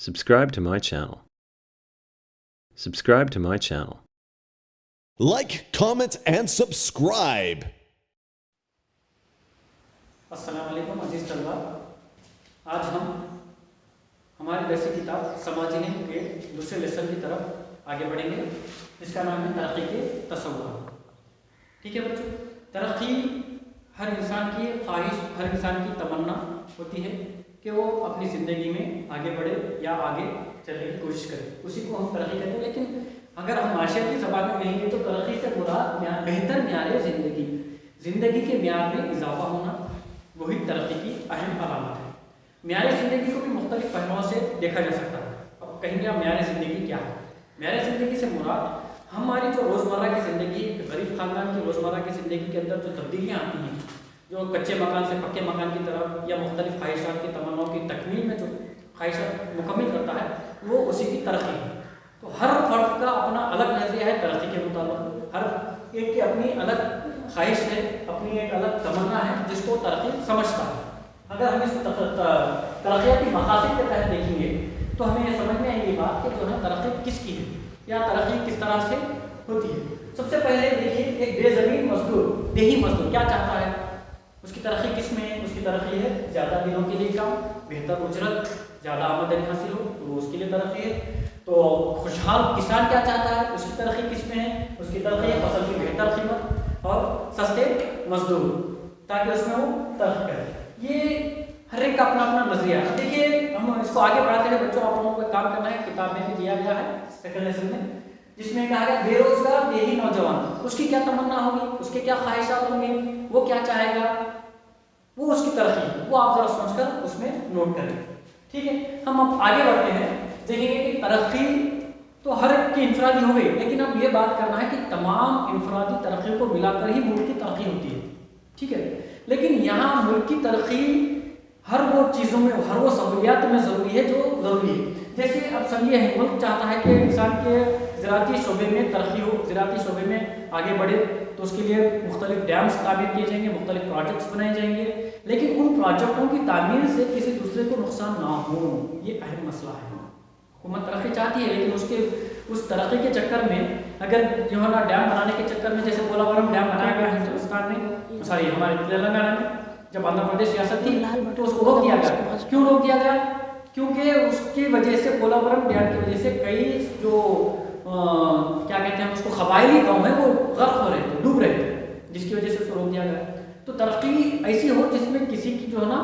Subscribe to my channel. Subscribe to my channel. Like, comment, and subscribe. अस्सलाम वालेकुम अजीज़ तलबा। आज हम हमारी दरसी किताब समाजी हिंद के दूसरे लेसन की तरफ आगे बढ़ेंगे, जिसका नाम है तरक्की के तसव्वुर। ठीक है बच्चों, तरक्की हर इंसान की ख्वाहिश, हर इंसान की तमन्ना होती है कि वो अपनी ज़िंदगी में आगे बढ़े या आगे चलने की कोशिश करे, उसी को हम तरक्की कहते हैं। लेकिन अगर हम माशियाती ज़बान में कहेंगे तो तरक्की से मुराद बेहतर म्यार ज़िंदगी के म्यार में इजाफा होना, वही तरक्की की अहम अलामत है। म्यार ज़िंदगी को भी मुख्तलिफ पहलुओं से देखा जा सकता है। अब कहेंगे आप म्यार ज़िंदगी क्या है? म्यार ज़िंदगी से मुराद हमारी जो रोज़मर्रा की ज़िंदगी, गरीब ख़ानदान की रोज़मर्रा की ज़िंदगी के अंदर जो तब्दीलियाँ आती हैं, जो कच्चे मकान से पक्के मकान की तरफ या मुख्तलिफ ख्वाहिशात की तमन्नाओं की तकमील में जो ख्वाहिशात मुकम्मल करता है, वो उसी की तरक्की है। तो हर फर्द का अपना अलग नज़रिया है तरक्की के मुताबिक, हर एक की अपनी अलग ख्वाहिश है, अपनी एक अलग तमन्ना है जिसको तरक्की समझता है। अगर हम इस तरक्याती मकासद के तहत देखेंगे तो हमें ये समझ में आएगी बात कि जो है तरक्की किसकी है या तरक्की किस तरह से होती है। सबसे पहले देखिए, एक बेज़मीन मजदूर, देही मजदूर क्या चाहता है? उसकी तरक्की किस में है? उसकी तरक्की है ज़्यादा दिनों के लिए काम, बेहतर उजरत, ज़्यादा आमदनी हासिल हो, तो उसके लिए तरक्की है। तो खुशहाल किसान क्या चाहता है? उसकी तरक्की किस में है? उसकी तरक्की है फसल की बेहतर कीमत और सस्ते मजदूर, ताकि उसमें वो तरक्की करे। ये हर एक का अपना अपना नजरिया है। देखिए, हम इसको आगे बढ़ाते हैं बच्चों, आप लोगों को काम करना है, किताब में भी दिया गया है सेकंड लेसन में, जिसमें कहा गया बेरोजगार देही नौजवान, उसकी क्या तमन्ना होगी, उसके क्या ख्वाहिशात होंगे, वो क्या चाहेगा, वो उसकी तरक्की, वो आप जरा सोचकर उसमें नोट करें। ठीक है, हम अब आगे बढ़ते हैं, देखेंगे कि तरक्की तो हर एक की इंफरादी हो गई, लेकिन अब ये बात करना है कि तमाम इंफरादी तरक्की को मिलाकर ही मुल्क की तरक्की होती है। ठीक है, लेकिन यहाँ मुल्क की तरक्की हर वो चीज़ों में, हर वो सहूलियात में ज़रूरी है जो ज़रूरी है। जैसे अब समझिए, मुल्क चाहता है कि इंसान के ज़राअती शोबे में तरक्की हो, ज़राअती शोबे में आगे बढ़े, तो उसके लिए मुख्तलिफ डैम्स तामीर किए जाएंगे, मुख्तलिफ प्रोजेक्ट्स बनाए जाएंगे, लेकिन उन प्रोजेक्टों की तामीर से किसी दूसरे को नुकसान ना हो, ये अहम मसला है। हुकूमत तरक्की चाहती है, लेकिन उस तरक्की के चक्कर में अगर जो है ना डैम बनाने के चक्कर में, जैसे पोलावरम डैम बनाया गया हिंदुस्तान में, सॉरी हमारे तेलंगाना में, जब आंध्र प्रदेश रियासत थी तो उसको रोक दिया गया। क्यों रोक दिया गया? क्योंकि उसकी वजह से, पोलावरम डैम की वजह से कई जो क्या कहते हैं उसको कबायली गाँव है वो गर्क हो रहे थे, डूब रहे थे, जिसकी वजह से उसको रोक दिया गया। तो तरक्की ऐसी हो जिसमें किसी की जो है ना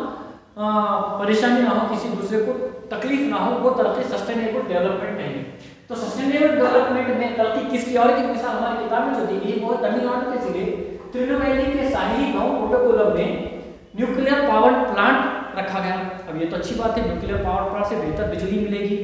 परेशानी ना हो, किसी दूसरे को तकलीफ ना हो, वो तरक्की सस्टेनेबल डेवलपमेंट नहीं है। तो सस्टेनेबल डेवलपमेंट में तरक्की किसकी? और एक मिसाल हमारी किताब में जो दी गई वो तमिलनाडु के जिले तिरुनेलवेली के साहिली गांव कोट्टाकुलम में न्यूक्लियर पावर प्लांट रखा गया। अब ये तो अच्छी बात है, न्यूक्लियर पावर प्लांट से बेहतर बिजली मिलेगी,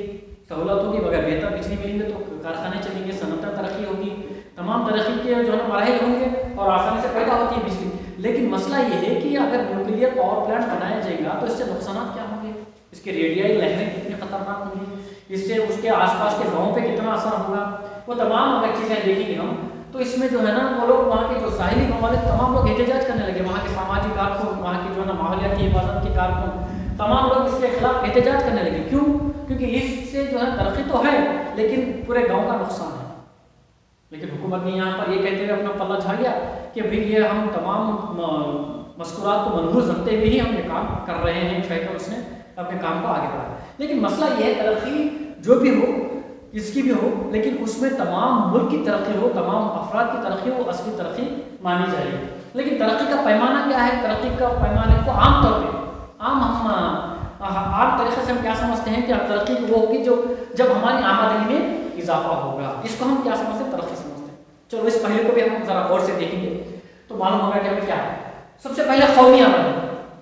सहूलत होगी, मगर बेहतर बिजली मिलेंगे तो कारखाने चलेंगे, सनअत तरक्की होगी, तमाम तरक्की के जो है मराहिल होंगे और आसानी से पैदा होती है बिजली। लेकिन मसला ये है कि अगर न्यूक्लियर पावर प्लांट बनाया जाएगा तो इससे नुकसान क्या होंगे, इसके रेडियाई लहरें कितनी खतरनाक होंगी, इससे उसके आसपास के गाँव पे कितना असर होगा, वो तमाम अगर चीज़ें देखेंगे हम, तो इसमें जो है ना वो लोग, वहाँ के जो साहिली गाँव वाले तमाम लोग एहतजाज करने लगे, वहाँ के सामाजिक कारकुन, वहाँ की जो है ना माहौलियाती हिफाजत के कारकुन, तमाम लोग इसके खिलाफ एहतजाज करने लगे। क्यों? क्योंकि इससे जो है तरक्की तो है लेकिन पूरे गाँव का नुकसान है। लेकिन हुकूमत ने यहाँ पर ये कहते हुए अपना पल्ला झाड़ लिया कि भाई ये हम तमाम मस्कुरात को मनहूस रखते हुए ही हम ये काम कर रहे हैं, कहकर उसने अपने काम को आगे बढ़ाया। लेकिन मसला ये है, तरक्की जो भी हो, इसकी भी हो, लेकिन उसमें तमाम मुल्क की तरक्की हो, तमाम अफराद की तरक्की हो, असली तरक्की मानी जाएगी। लेकिन तरक्की का पैमाना क्या है? तरक्की का पैमाने को आम तौर पर आम तरीके से हम क्या समझते हैं कि तरक्की वो होगी जो जब हमारी आमदनी में इजाफा होगा, इसको हम क्या समझते हैं? तरक्की समझते हैं। चलो इस पहले को भी हम जरा गौर से देखेंगे तो मालूम होगा कि हमें क्या है। सबसे पहले कौमी आमदनी।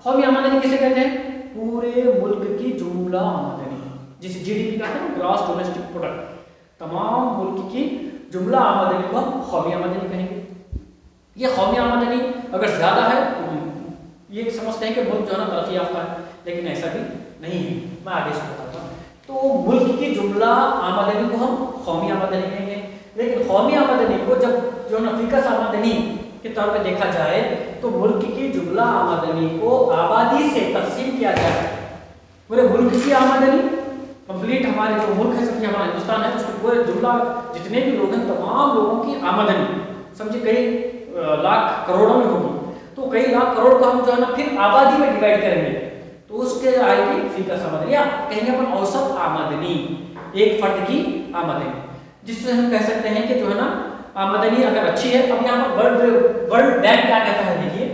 कौमी आमदनी किसे कहते हैं? पूरे मुल्क की जुमला आमदनी, जिसे जीडीपी कहते हैं, ग्रॉस डोमेस्टिक प्रोडक्ट, तमाम मुल्क की जुमला आमदनी को हम कौमी आमदनी कहेंगे। ये कौमी आमदनी अगर ज्यादा है तो ये समझते हैं कि मुल्क जो है ना तरक्की याफ्ता है, लेकिन ऐसा भी नहीं है। मैं आगे से बताता हूँ। तो मुल्क की जुमला आमदनी को हम कौमी आमदनी कहेंगे, लेकिन कौमी आमदनी को जब जो है फिकस आमदनी के तौर पे देखा जाए तो मुल्क की जुमला आमदनी को आबादी से तकसीम किया जाए। पूरे मुल्क की आमदनी कंप्लीट हमारे जो मुल्क है, समझिए हमारा हिंदुस्तान है, उसके पूरे जुमला जितने भी लोग हैं तमाम लोगों की आमदनी समझिए कई लाख करोड़ों में होगी। तो कई लाख करोड़ को हम जो है ना फिर आबादी में डिवाइड करेंगे तो उसके आएगी फीकस आमदनी, या कहेंगे अपन औसत आमदनी, एक फर्द की आमदनी, जिससे हम कह सकते हैं कि जो है ना आमदनी अगर अच्छी है। अब यहाँ पर वर्ल्ड बैंक क्या कहता है, देखिए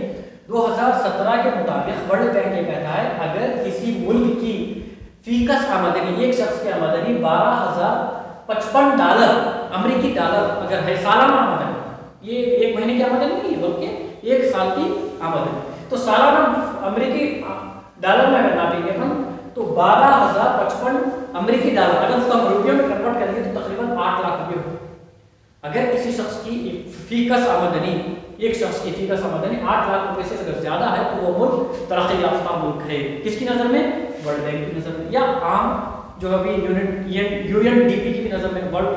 2017 के मुताबिक वर्ल्ड बैंक ये कहता है अगर किसी मुल्क की फीकस आमदनी, एक शख्स की आमदनी $12,055 अमेरिकी डॉलर अगर है सालाना आमदनी, ये एक महीने की आमदनी नहीं है बल्कि एक साल की आमदनी, तो सालाना अमेरिकी डॉलर में अगर नापेंगे हम तो $12,055 अमेरिकी डॉलर, अगर उसको हम रुपयों में कन्वर्ट करेंगे तो तकरीबन 8 लाख रुपये हो। अगर किसी शख्स की फीकस आमदनी, एक शख्स की फीकस आमदनी 8 लाख रुपए से अगर ज्यादा है तो वो मुल्क तरक्की याफ्ता मुल्क है। किसकी नजर में? वर्ल्ड बैंक की नजर में, या आम जो अभी यूएनडीपी की नजर में, World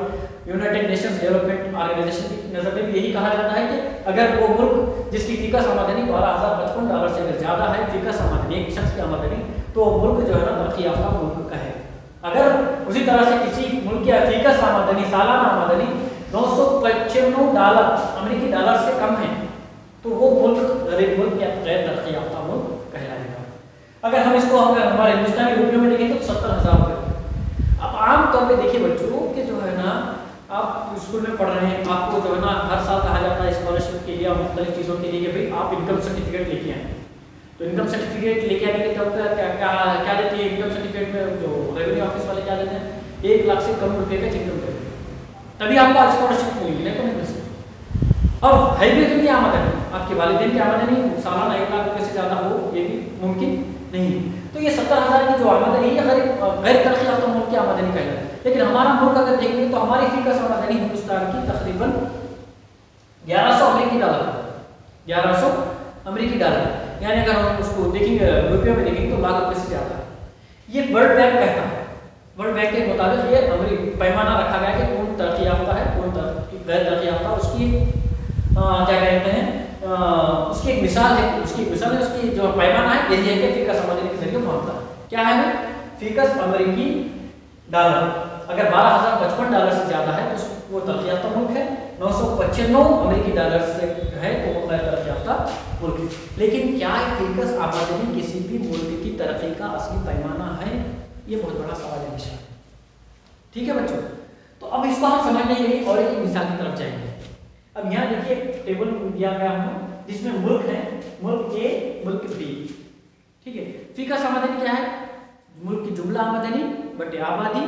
United Nations Development Organisation की नजर में भी यही कहा जाता है कि अगर वो मुल्क जिसकी फीकस आमदनी $12,055 से अगर ज्यादा है फीकस आमदनी, एक शख्स की आमदनी, तो मुल्क जो है ना तरक्की याफ्ता मुल्क का है। अगर उसी तरह से किसी मुल्क की फीकस आमदनी, सालाना आमदनी $995 अमेरिकी डॉलर से कम है तो वो मुल्क गरीब मुल्क या गैर तरक्की याफ्ता मुल्क कहलाएगा। अगर हम इसको अगर हमारे हिंदुस्तानी रुपयों में देखें तो 70,000 रुपये। अब आम तौर पे देखिए बच्चों कि जो है ना आप स्कूल में पढ़ रहे हैं, आपको जो है ना हर साल कहा जाता है स्कॉलरशिप के लिए और मुख्तलिफ चीज़ों के लिए कि भाई आप इनकम सर्टिफिकेट लेके आए। तो इनकम सर्टिफिकेट लेके आने के तब क्या देती है इनकम सर्टिफिकेट में, जो रेवेन्यू ऑफिस वाले क्या देते हैं, 1 लाख से कम रुपये का इनकम देते हैं, तभी आपको स्कॉलरशिप मिलेगी, नहीं तो नहीं मिल सकती। अब है भी कितनी आमदनी, आपके वालिदैन की आमदनी सालाना 1 लाख रुपये से ज़्यादा हो ये भी मुमकिन नहीं है। तो ये 70,000 की जो आमदनी है गैर तरक्की याफ्ता मुल्क की आमदनी कहलाती है। लेकिन हमारा मुल्क अगर देखेंगे तो हमारी फीकस आमदनी हिंदुस्तान की तकरीबन 1100 अमेरिकी डॉलर, 1100 अमेरिकी डॉलर, यानी अगर हम उसको देखेंगे रुपयों में देखेंगे तो लाख रुपये से ज़्यादा है। ये वर्ल्ड बैंक कहता है, वर्ल्ड बैंक के मुताबिक ये पैमाना रखा गया कि कौन तरक्की याफ्ता है कौन गैर तरक्की याफ्ता। उसकी क्या कहते हैं, उसकी एक मिसाल है, उसकी जो पैमाना है यही है कि फीकस आमदनी के जरिए मामला क्या है, फीकस अमेरिकी डॉलर अगर $12,055 से ज़्यादा है तो वो तरक्की याफ्ता मुल्क है, 995 अमेरिकी डॉलर से है तो वो गैर तरक्की याफ्ता मुल्क है। लेकिन क्या फीकस आमदनी किसी भी मुल्क की तरक्की का असली पैमाना है? ये बहुत बड़ा सवाल है निशान। ठीक है बच्चों, तो अब इसको हम समझने के लिए और एक मिसाल की तरफ जाएंगे। अब यहाँ देखिए एक टेबल दिया गया हूँ जिसमें मुल्क है, मुल्क ए मुल्क बी। ठीक है, फीकस आमदनी क्या है, मुल्क की जुमला आमदनी बटे आबादी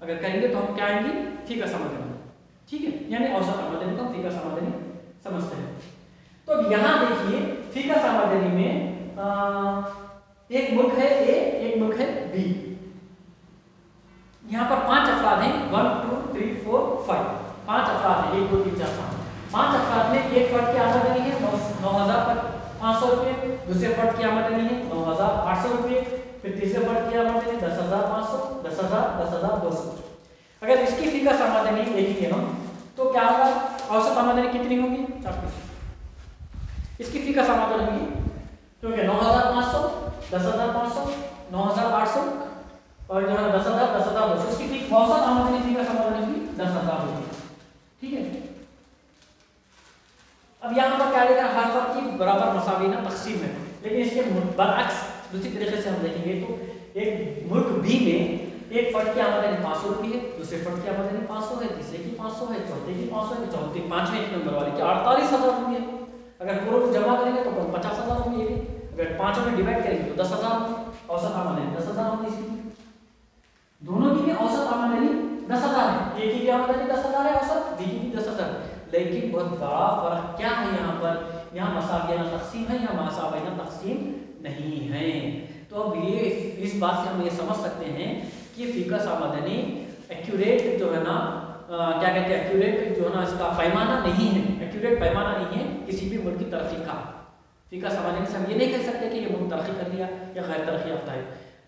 अगर करेंगे तो हम क्या आएंगे, फीकस आमदनी। ठीक है, यानी औसत आमदनी को फीकस आमदनी समझते हैं। तो अब यहाँ देखिए फीकस आमदनी में एक मुल्क है ए, एक मुल्क है बी। यहाँ पर 5 अफराद हैं, 1 2 3 4 5, 5 अफराद हैं, 1 2 3 4 5। 5 अफराद में एक फर्द की आमदनी है 9,500 रुपये, दूसरे फर्द की आमदनी है 9,800 रुपये, फिर तीसरे फर्द की आमदनी 10,500, 10,000, 10,200। अगर इसकी फीकस आमदनी देखेंगे हम तो क्या होगा, औसत आमदनी कितनी होगी, 4। इसकी फीकस आमदनी होगी क्योंकि 9,500, 10,500, 9,800 और जो है 10,000, 10,200, इसकी औसत आमदनी फीकस आमदनी होगी 10,000 होगी। ठीक है, अब यहाँ पर क्या लिखा, हर फर्द की बराबर मसावीना तकसीम है। लेकिन इसके बरअक्स दूसरी तरीके से हम देखेंगे तो एक मुल्क बी में एक फर्द की आमदनी 500 रुपये है, दूसरे फर्द की आमदनी 500 है, तीसरे की 500 है, चौथे की 500 है, चौथे पांचवें एक नंबर वाले की 48,000 रुपये। अगर पूरे को जमा करेंगे तो 50,000 रुपये है, अगर 5 में डिवाइड करेंगे तो 10,000 औसत आमदनी 10,000 होगी। इसकी दोनों की भी औसत आमदनी 10,000 है, एक की आमदनी 10,000 है औसत, बी की भी 10,000। लेकिन बहुत बड़ा फर्क क्या है, यहाँ पर यहाँ मसावियाना तकसीम है, यहाँ मसावियाना तकसीम नहीं है। तो अब ये इस बात से हम ये समझ सकते हैं कि फीकस आमदनी एक्यूरेट जो है ना क्या कहते हैं, एक्यूरेट जो है ना इसका पैमाना नहीं है, एक्यूरेट पैमाना नहीं है किसी भी मुल्क की तरक्की का। फीकस आमदनी से हम ये नहीं कह सकते कि ये मुल्क तरक्की कर लिया या गैर तरक्की याफ्ता है,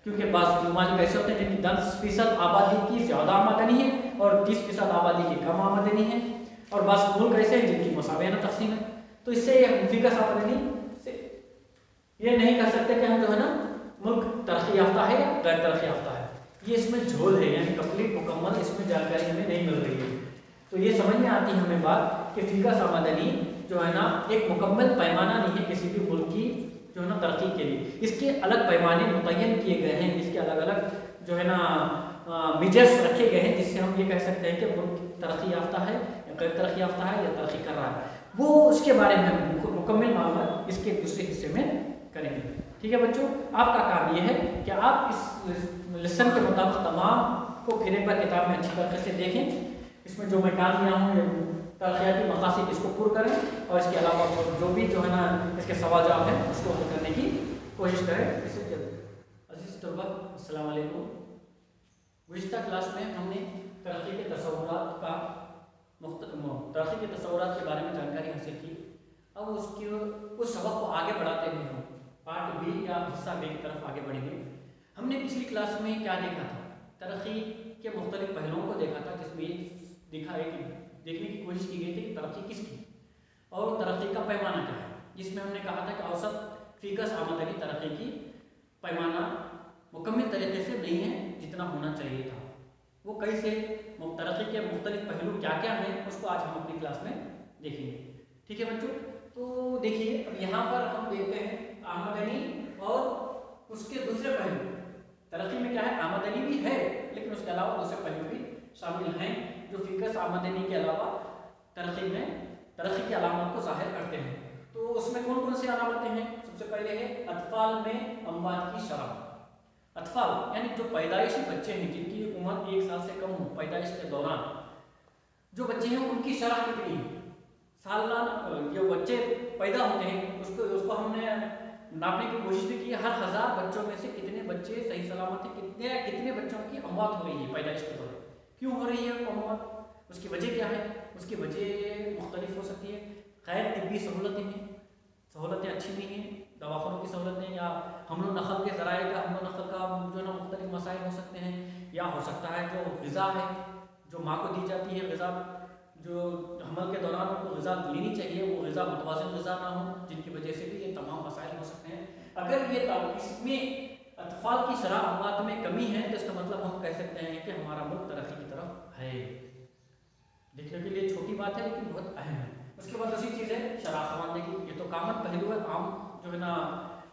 क्योंकि बाज़ ममालिक ऐसे होते हैं जिनकी 10% आबादी की ज़्यादा आमदनी है और 30% आबादी की कम आमदनी है, और बाज़ मुल्क ऐसे हैं जिनकी मसावियाना तकसीम है। तो इससे फीकस आमदनी से ये नहीं कह सकते कि हम जो है ना मुल्क तरक्की याफ्ता है या गैर तरक्की याफ्ता है। ये इसमें झोल है, यानी कंप्लीट मुकम्मल इसमें जानकारी हमें नहीं मिल रही है। तो ये समझ में आती है हमें बात कि फीकस आमदनी जो है ना एक मुकम्मल पैमाना नहीं है किसी भी मुल्क की जो है ना तरक्की के लिए। इसके अलग पैमाने मुतय्यन किए गए हैं, इसके अलग अलग जो है ना मेजर्स रखे गए हैं, जिससे हम ये कह सकते हैं कि मुल्क तरक्की याफ्ता है या गैर तरक्की याफ्ता है या तरक्की कर रहा है। वो उसके बारे में हम मुकम्मल मालूमात इसके दूसरे हिस्से में करेंगे। ठीक है बच्चों, आपका काम ये है कि आप इस लेसन के मुताबिक तमाम को फिर एक बार किताब में अच्छी तरीके से देखें। इसमें जो मैं काम दिया हूँ तरक्याती मकासद इसको पूरा करें और इसके अलावा जो भी जो है ना इसके सवाल जवाब है उसको हल करने की कोशिश करें। इससे अजीज तलबा अस्सलाम वालेकुम। गुज़िश्ता क्लास में हमने तरक्की के तसव्वुरात का तरक्की के तसव्वुरात के बारे में जानकारी हासिल की। अब उस सबक को आगे बढ़ाते हुए हम पार्ट बी या हिस्सा बी की तरफ आगे बढ़ेंगे। हमने पिछली क्लास में क्या देखा था, तरक्की के मुख्तलिफ पहलुओं को देखा था, जिसमें देखने की कोशिश की गई थी कि तरक्की किसकी और तरक्की का पैमाना क्या है। जिसमें हमने कहा था कि औसत फीकस आमदनी तरक्की की पैमाना मुकम्मल तरीके से नहीं है जितना होना चाहिए था। वो कैसे, तरक्की के मुख्तलिफ पहलू क्या क्या हैं, उसको आज हम अपनी क्लास में देखेंगे। ठीक है बच्चों, तो देखिए अब यहाँ पर हम देखते हैं आमदनी और उसके दूसरे पहलू। तरक्की में क्या है, आमदनी भी है लेकिन उसके अलावा दूसरे पहलू भी शामिल हैं जो फीकस आमदनी के अलावा तरक्की की अलामत को जाहिर करते हैं। तो उसमें कौन कौन सी अलामतें हैं? सबसे पहले है अतफाल में अमवात की शरह। अतफाल यानी जो पैदाइशी बच्चे हैं जिनकी उम्र 1 साल से कम हो, पैदाइश के दौरान जो बच्चे हैं उनकी शरह कितनी है, सालाना जो बच्चे पैदा होते हैं उसको हमने नापने की कोशिश भी की है। हर 1000 बच्चों में से कितने बच्चे सही सलामत हैं, कितने बच्चों की अमवात हो रही है पैदाइश के दौरान, क्यों हो रही है अमवात, उसकी वजह क्या है। उसकी वजह मुख्तलिफ हो सकती है। गैर तिब्बी सहूलतें अच्छी नहीं हैं, दवाखानों की सहूलतें, या हमलो नकल के ज़राए का हमलो नकल का जो है ना मुख्तलिफ मसाइल हो सकते हैं, या हो सकता है जो ग़िज़ा है जो माँ को दी जाती है, ग़िज़ा जो हमल के दौरान उनको ग़िज़ा लेनी चाहिए वो ग़िज़ा मुतवाज़िन ग़िज़ा ना हो, जिनकी वजह से भी ये तमाम मसाइल हो सकते हैं। अगर ये इसमें अतफाल की शरह अमवात में कमी है तो इसका मतलब हम कह सकते हैं कि हमारा मुल्क तरक्की की तरफ है। देखने के लिए छोटी बात है लेकिन बहुत अहम है। उसके बाद दूसरी चीज़ है शरह ख़वानदगी। ये तो कॉमन पहलू है, आम जो है ना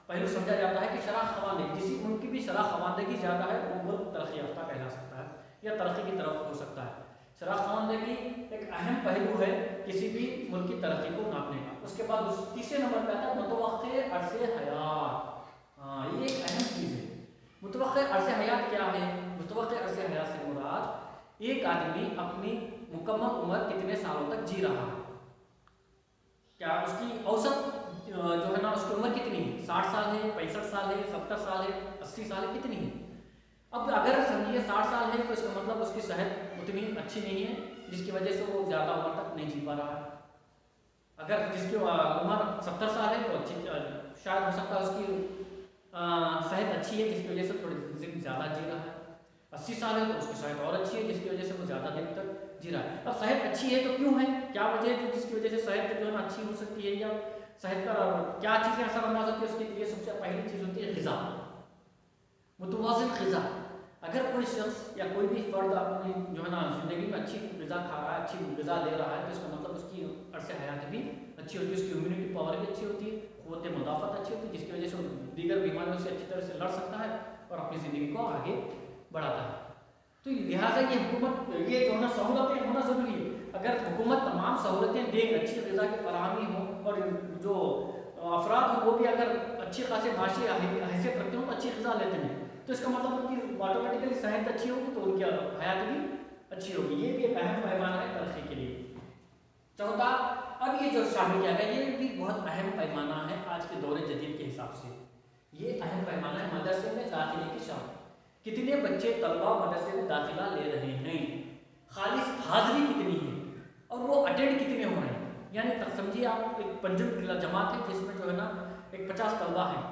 पहलू समझा जाता है कि शरह ख़वानदगी, जिस मुल्क की भी शरह ख़वानदगी ज़्यादा है वो मुल्क तरक्की याफ्ता कहला सकता है या तरक्की की तरफ हो सकता है। शरह ख़वानदगी एक अहम पहलू है किसी भी मुल्क की तरक्की को नापने का। उसके बाद तीसरे नंबर पर आता है मुतवक्के अरसे हयात। ये एक अहम चीज़ है। मुतवक्के अरसे हयात क्या है? मुतवक्के अरसे हयात से मुराद एक आदमी अपनी मुकम्मल उम्र कितने सालों तक जी रहा है, क्या उसकी औसत जो है ना उसकी उम्र कितनी है, 60 साल है, 65 साल है, 70 साल है, 80 साल है, कितनी है। अब अगर समझिए 60 साल है तो इसका मतलब उसकी सेहत उतनी अच्छी नहीं है जिसकी वजह से वो ज़्यादा उम्र तक नहीं जी पा रहा है। अगर जिसकी उम्र 70 साल है तो अच्छी शायद हो सकता है उसकी सेहत अच्छी है जिसकी वजह से थोड़ी दिन ज़्यादा जी रहा है। 80 साल है तो उसकी सेहत और अच्छी है जिसकी वजह से वो ज़्यादा दिन तक जी रहा है। अब सेहत अच्छी है तो क्यों है, क्या वजह है जिसकी वजह से सेहत जो है ना अच्छी हो सकती है, या सेहत पर क्या चीज़ें असरअंदाज होती है। उसके लिए सबसे पहली चीज़ होती है ग़िज़ा, मुतवाज़िन ग़िज़ा। अगर कोई शख्स या कोई भी फ़र्द अपनी जो है ना ज़िंदगी में अच्छी ग़िज़ा खा रहा है, अच्छी ग़िज़ा ले रहा है तो इसका मतलब उसकी अरसे हयात भी अच्छी होती है, उसकी इम्यूनिटी पावर भी अच्छी होती है, क़ुव्वत मुदाफ़त अच्छी होती है, जिसकी वजह से वो दीगर बीमारियों से अच्छी तरह से लड़ सकता है और अपनी ज़िंदगी को आगे बढ़ाता है। तो लिहाजा ये हुकूमत ये जो है ना सहूलतें होना ज़रूरी है। अगर हुकूमत तमाम सहूलतें दे, अच्छी ग़िज़ा की फराहमी हो और जो अफराद हो वो भी अगर अच्छी खासी माशी हैसियत रखते हो तो अच्छी ग़िज़ा लेते हैं तो इसका मतलब उनकी ऑटोमेटिकली सेहत अच्छी होगी तो उनकी हयात भी अच्छी होगी। ये भी एक अहम पैमाना है तरक्की के लिए। चौथा, अब ये जो शामिल किया गया ये भी बहुत अहम पैमाना है आज के दौर जदीद के हिसाब से। ये अहम पैमाना है मदरसे में दाखिले की शर्त। कितने बच्चे तलबा मदरसे में दाखिला ले रहे हैं, खालिस हाज़िरी कितनी है और वो अटेंड कितने हो रहे हैं। यानी तक समझिए आप एक पंजुम जमात है जिसमें जो है ना एक 50 तलबा हैं,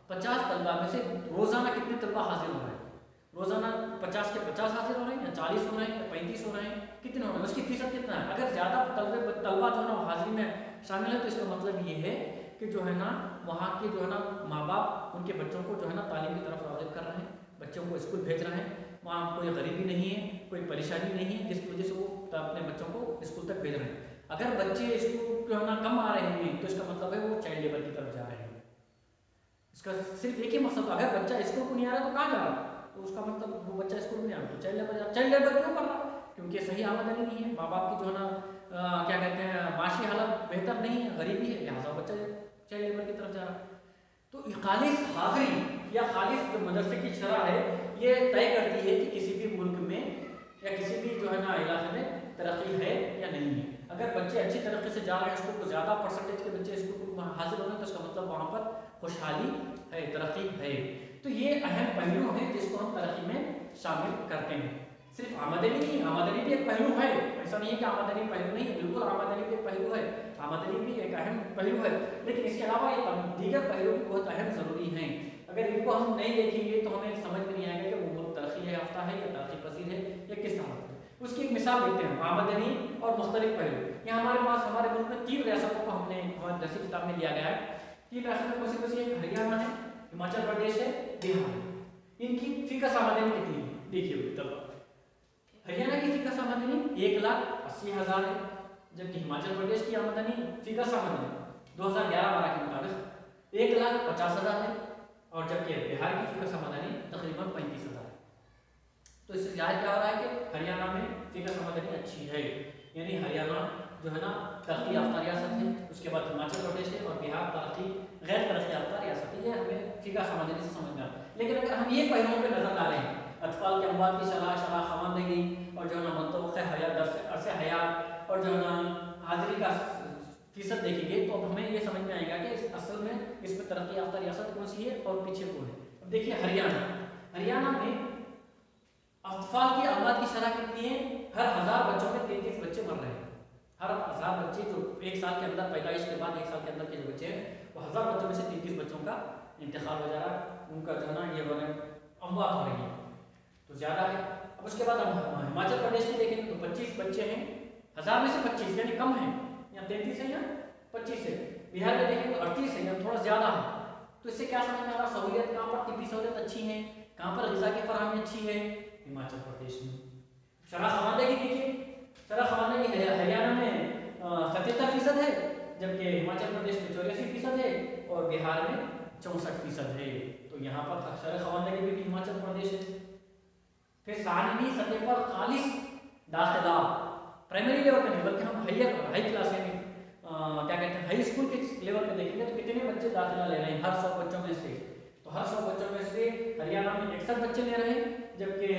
50 तलबा में से रोज़ाना कितने तलबा हाजिर हो रहे हैं, रोज़ाना 50 के 50 हाजिर हो रहे हैं या 40 हो रहे हैं या 35 हो रहे हैं, कितने हो रहे हैं, उसकी फ़ीसद कितना है। अगर ज़्यादा तलबा जो है ना हाजिरी में शामिल है तो इसका मतलब ये है कि जो है ना वहाँ के जो है ना माँ बाप उनके बच्चों को जो है ना तालीम की तरफ राग़िब कर रहे हैं, बच्चों को स्कूल भेज रहे हैं وہاں کوئی غریبی نہیں ہے، کوئی پریشانی نہیں ہے جس کی وجہ سے وہ اپنے بچوں کو اسکول تک بھیج رہے ہیں۔ اگر بچے اسکول جو ہے نا کم آ رہے ہیں تو اس کا مطلب ہے وہ چائلڈ لیبر کی طرف جا رہے ہیں۔ اس کا صرف ایک ہی مقصد، اگر بچہ اسکول کو نہیں آ رہا تو کہاں جا رہا، تو اس کا مطلب وہ بچہ اسکول نہیں آ رہا تو چائلڈ لیبر جا۔ چائلڈ لیبر کیوں کر رہا؟ کیونکہ صحیح آمدنی نہیں ہے، ماں باپ کی جو ہے نا کیا کہتے ہیں معاشی حالت بہتر نہیں ہے، غریبی ہے، لہٰذا بچہ چائلڈ لیبر کی طرف جا رہا۔ تو خالص حاضری یا خالص جو مدرسے کی شرح ہے یہ طے کرتی ہے کہ کسی بھی ملک میں یا کسی بھی جو ہے نا علاقے میں ترقی ہے یا نہیں ہے۔ اگر بچے اچھی طریقے سے جا رہے ہیں اسکول کو، زیادہ پرسنٹیج کے بچے اسکول کو حاضر ہو رہے ہیں تو اس کا مطلب وہاں پر خوشحالی ہے، ترقی ہے۔ تو یہ اہم پہلو ہیں جس کو ہم ترقی میں شامل کرتے ہیں۔ صرف آمدنی نہیں، آمدنی بھی ایک پہلو ہے، ایسا نہیں ہے کہ آمدنی پہلو نہیں، بالکل آمدنی بھی ایک پہلو ہے، آمدنی بھی ایک اہم پہلو ہے، لیکن اس کے علاوہ یہ دیگر پہلو بھی بہت اہم ضروری ہیں۔ اگر ان کو ہم نہیں دیکھیں گے تو ہمیں سمجھ میں نہیں آئے گا کہ وہ ملک ترقی یافتہ ہے یا ترقی پذیر ہے یا کس حالت میں۔ اس کی ایک مثال دیتے ہیں، آمدنی اور مختلف پہلو۔ یہاں ہمارے پاس ہمارے ملک میں 3 ریاستوں کو ہم نے ہماری درسی کتاب میں لیا گیا ہے۔ 3 ریاستیں کون سی کون سی ہیں؟ ہریانہ ہے، ہماچل پردیش ہے، بہار ہے۔ ان کی فی کس آمدنی کتنی ہے؟ دیکھیے ہوئی طلبا، ہریانہ کی فی کس آمدنی 1,80,000 ہے، جبکہ ہماچل پردیش کی آمدنی فی کس آمدنی 2011-12 کے مطابق 1,50,000 ہے، اور جبکہ بہار کی فی کس آمدنی تقریباً 35,000 ہے۔ تو اس سے ظاہر کیا ہو رہا ہے کہ ہریانہ میں فی کس آمدنی اچھی ہے، یعنی ہریانہ جو ہے نا ترقی یافتہ ریاست ہے، اس کے بعد ہماچل پردیش ہے، اور بہار غیر ترقی یافتہ ریاست ہے۔ یہ ہمیں فی کس آمدنی سے سمجھنا ہے۔ لیکن اگر ہم یہ پہلوؤں پہ نظر ڈالیں، اطفال کے اموات کی شرح خواندگی، اور جو ہے نا متوقع عرص حیات، اور جو ہے نا حاضری کا فیصد دیکھیں گے تو اب ہمیں یہ سمجھ میں آئے گا کہ اصل میں اس میں ترقی یافتہ ریاست کون سی ہے اور پیچھے کون ہے۔ اب دیکھیے ہریانہ میں اطفال کی اموات کی شرح کتنی ہے؟ ہر 1000 بچوں میں 33 بچے مر رہے ہیں۔ ہر 1000 بچے جو 1 سال کے اندر، پیدائش کے بعد 1 سال کے اندر کے جو بچے ہیں وہ 1000 بچوں میں سے 33 بچوں کا انتقال ہو جا رہا ہے، ان کا جو ہے نا یہ اموات ہو رہی ہے، تو زیادہ ہے۔ اب اس کے بعد ہم ہماچل پردیش میں دیکھیں تو 25 بچے ہیں 1000 میں سے 25، یعنی کم ہیں، یا 33 ہے یا 25 ہے۔ بہار میں دیکھیں تو 38 ہے، یا تھوڑا زیادہ ہے۔ تو اس سے کیا سمجھ میں آ رہا؟ سہولیت کہاں پر طبی سہولیت اچھی ہے، کہاں پر غذا کی فراہمی اچھی ہے؟ ہماچل پردیش میں۔ شرح خواندگی دیکھیے، شرح خواندگی ہریانہ میں 77% ہے، جبکہ ہماچل پردیش میں 84% ہے، اور بہار میں 64% ہے۔ تو یہاں پر شرح خواندگی بھی ہماچل پردیش ہے۔ پھر ثانوی سطح پر خالص داخلہ، پرائمری لیول پہ نہیں بلکہ ہم ہائی کلاس میں کیا کہتے ہیں ہائی اسکول کے لیول پہ دیکھیں گے تو کتنے بچے داخلہ لے رہے ہیں ہر 100 بچوں میں سے؟ تو ہر 100 بچوں میں سے ہریانہ میں 61 بچے لے رہے ہیں، جبکہ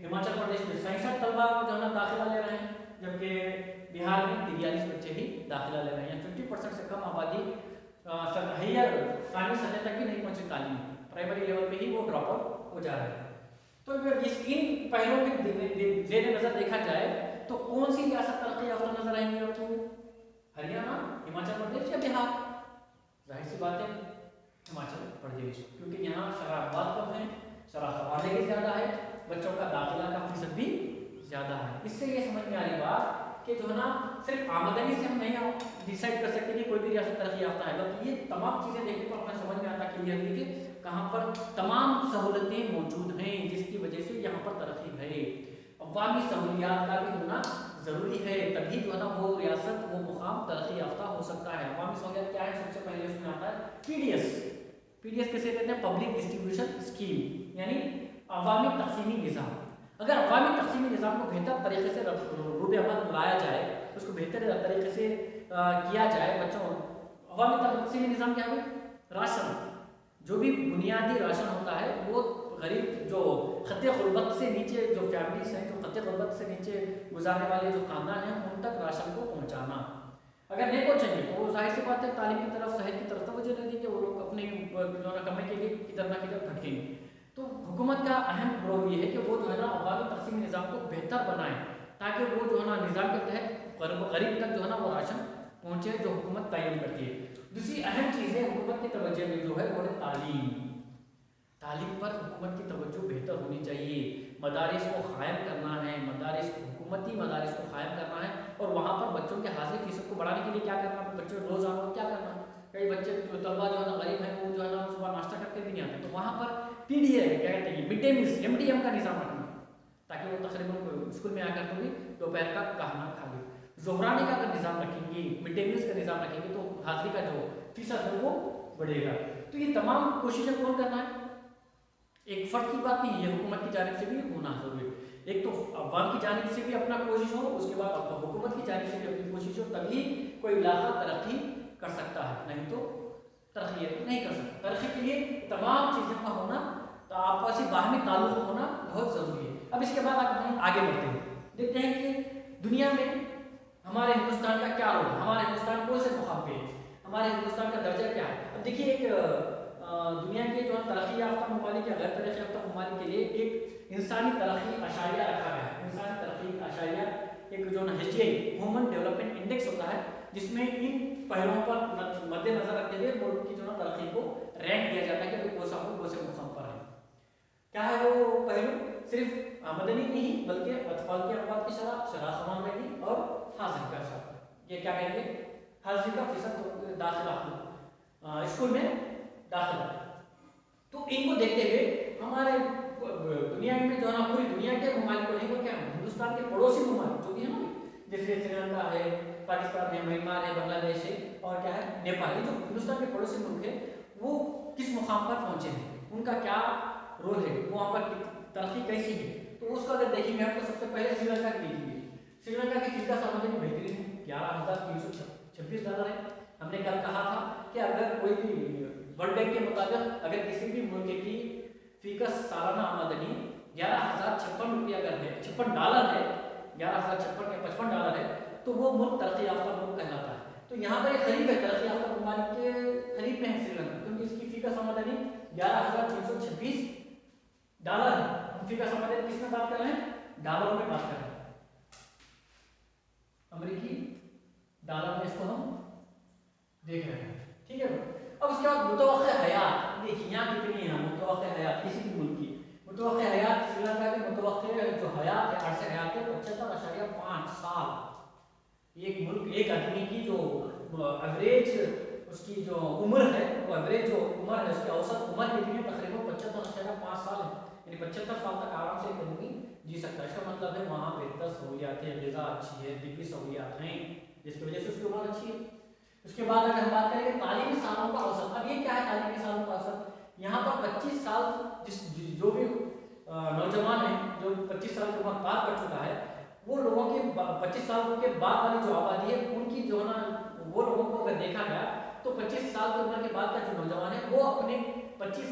ہماچل پردیش میں 67 طلبہ جو ہے نا داخلہ لے رہے ہیں، جبکہ بہار میں 43 بچے ہی داخلہ لے رہے ہیں۔ 50% سے کم آبادی ثانوی سطح تک بھی نہیں پہنچی تعلیم، پرائمری لیول پہ ہی وہ ڈراپ آؤٹ ہو جا رہے ہیں۔ تو اگر ان پہلوؤں کے زیر نظر دیکھا جائے تو کون سی ریاست ترقی یافتہ نظر آئیں گی آپ کو؟ ہریانہ، ہماچل پردیش یا بہار؟ ظاہر سی بات ہے ہماچل پردیش، کیونکہ یہاں شرح اموات کم ہے، شرح خواندگی زیادہ ہے، بچوں کا داخلہ کا فیصد بھی زیادہ ہے۔ اس سے یہ سمجھ میں آ رہی بات کہ جو ہے نا صرف آمدنی سے ہم نہیں ڈیسائیڈ کر سکتے کہ کوئی بھی ریاست ترقی یافتہ ہے، بلکہ یہ تمام چیزیں دیکھیں تو ہمیں سمجھ میں آتا کلیئرلی کہ کہاں پر تمام سہولتیں موجود ہیں جس کی وجہ سے یہاں پر ترقی ہے۔ عوامی سہولیات کا بھی ہونا ضروری ہے، تبھی جو ہے نا وہ ریاست وہ مقام ترقی یافتہ ہو سکتا ہے۔ عوامی سہولیات کیا ہے؟ سب سے پہلے اس میں آتا ہے پی ڈی ایس کسے کہتے ہیں؟ پبلک ڈسٹریبیوشن اسکیم، یعنی عوامی تقسیمی نظام۔ اگر عوامی تقسیمی نظام کو بہتر طریقے سے روب عمل لایا جائے، اس کو بہتر طریقے سے کیا جائے، بچوں عوامی تقسیمی نظام کیا ہے؟ راشن، جو بھی بنیادی راشن ہوتا ہے وہ غریب جو خط غربت سے نیچے جو فیملیز ہیں، جو خط غربت سے نیچے گزارنے والے جو خاندان ہیں، ان تک راشن کو پہنچانا۔ اگر نہیں پہنچیں گے تو وہ ظاہر سی بات ہے تعلیم کی طرف، صحت کی طرف توجہ نہیں دیں گے، وہ لوگ اپنے کمائی کے لیے کدھر نہ کدھر بھٹکیں گے۔ تو حکومت کا اہم رول یہ ہے کہ وہ جو ہے نا عوامی تقسیمی نظام کو بہتر بنائیں، تاکہ وہ جو ہے نا نظام کے تحت غریب تک جو ہے نا وہ راشن پہنچے جو حکومت تعین کرتی ہے۔ دوسری اہم چیز ہے حکومت کی توجہ میں جو ہے وہ ہے تعلیم پر حکومت کی توجہ بہتر ہونی چاہیے۔ مدارس کو قائم کرنا ہے، حکومتی مدارس کو قائم کرنا ہے، اور وہاں پر بچوں کے حاضری فیصد کو بڑھانے کے لیے کیا کرنا ہے؟ بچوں روزانہ کیا کرنا ہے؟ کئی بچے جو طلبا جو ہے نا غریب ہیں وہ جو ہے نا صبح ناشتہ کرتے بھی نہیں آتے، تو وہاں پر پی ڈی اے کیا کہتے ہیں mid day meal, M D M کا نظام رکھنا، ताकि वो तकरीबन स्कूल में आकर तो भी दोपहर का खाना खा ले। ज़ोहरानी का अगर निज़ाम रखेंगे, मिड डे मील्स का निज़ाम रखेंगे तो हाजिरी का जो फीसद है वो बढ़ेगा। तो ये तमाम कोशिशें कौन करना है, एक फर्द की बात नहीं है, ये हुकूमत की जानिब से भी होना जरूरी है। एक तो अवाम की जानिब से भी अपना कोशिश हो, उसके बाद हुकूमत की जानिब से भी अपनी कोशिश हो, तभी कोई इलाका तरक्की कर सकता है, नहीं तो तरक्की नहीं कर सकता। तरक्की के लिए तमाम चीज़ों का होना, तो आपसी बाहमी ताल्लुक होना बहुत ज़रूरी है। अब इसके बाद अगर हम आगे बढ़ते हैं, देखते हैं कि दुनिया में हमारे हिंदुस्तान का क्या रोल है, हमारे हिंदुस्तान कौन से मुकाम पे है, हमारे हिंदुस्तान का दर्जा क्या है। अब देखिए, एक दुनिया के जो तरक्की याफ्ता ममालिक या गैर तरक्की याफ्ता ममालिक के लिए एक इंसानी तरक्की आशारिया रखा गया है। इंसानी तरक्की आशारिया एक जो HDI ह्यूमन डेवलपमेंट इंडेक्स होता है, जिसमें इन पहलुओं पर मद्देनजर रखते हुए मुल्क की जो तरक्की को रैंक दिया जाता है कि कौन सा मुल्क कौन से मुकाम पर है। क्या है वो पहलू, सिर्फ आमदनी नहीं बल्कि अतफाल की अमवात की शरह खवानगी और हाजिरी का शरह, ये क्या कहेंगे, हाजिरी का फीसद दाखिला स्कूल में दाखिला। तो इनको देखते हुए हमारे दुनिया में जो है ना, पूरी दुनिया के ममालिक को नहीं, वो क्या हिंदुस्तान के पड़ोसी ममालिक जो भी है ना, जैसे श्रीलंका है, पाकिस्तान है, म्यांमार है, बांग्लादेश है और क्या है नेपाल, जो हिंदुस्तान के पड़ोसी मुल्क है, वो किस मुकाम पर पहुंचे हैं, उनका क्या रोल है, वो वहाँ पर तरक्की कैसी है। तो उसको अगर देखेंगे हम तो सबसे पहले श्रीलंका की देखेंगे। श्रीलंका की फिर आमदनी बेहतरीन है, $11,326 है। हमने कल कहा था कि अगर कोई भी वर्ल्ड बैंक के मुताबिक अगर किसी भी मुल्क की फीकस सालाना आमदनी $11,056 अगर है, $56 है, $11,056 है, तो वो मुल्क तरक्की याफ्ता मुल्क कहलाता है। तो यहाँ पर एक करीब है, तरक्की याफ्ता ममालिक के करीब में है श्रीलंका, क्योंकि इसकी फीकस आमदनी $11,326 है। हम फीकस आमदनी किस में बात कर रहे हैं, डॉलर में बात कर रहे हैं, अमेरिकी डॉलर में इसको हम देख रहे हैं, ठीक है। अब उसके बाद मुतवक्किल हयात, देखिए यहाँ कितनी है मुतवक्किल हयात किसी भी मुल्क की। मुतवक्किल हयात श्रीलंका की मुतवक्किल जो हयात है, अर्से हयात है 75.5 साल। एक मुल्क, एक आदमी की जो एवरेज उसकी जो उम्र है, वो एवरेज जो उम्र है, उसकी औसत उम्र कितनी है, तकरीबन 75.5 साल है, यानी 75 साल तक आराम से एक आदमी जी सकता है। इसका मतलब है वहाँ बेहतर सहूलियात है, ग़िज़ा अच्छी है, तिब्बी सहूलियात हैं, जिसकी वजह से उसकी उम्र अच्छी है। उसके बाद अगर हम बात करेंगे तालीमी सालों का औसत, अब ये क्या है तालीमी सालों का औसत, यहाँ पर 25 साल जो भी नौजवान है, जो 25 साल की उम्र पार कर चुका है, वो लोगों की 25 साल के बाद वाली जो आबादी है, उनकी जो है ना, वो लोगों को अगर देखा गया तो 25 साल की उम्र के बाद का जो नौजवान है, वो अपने 25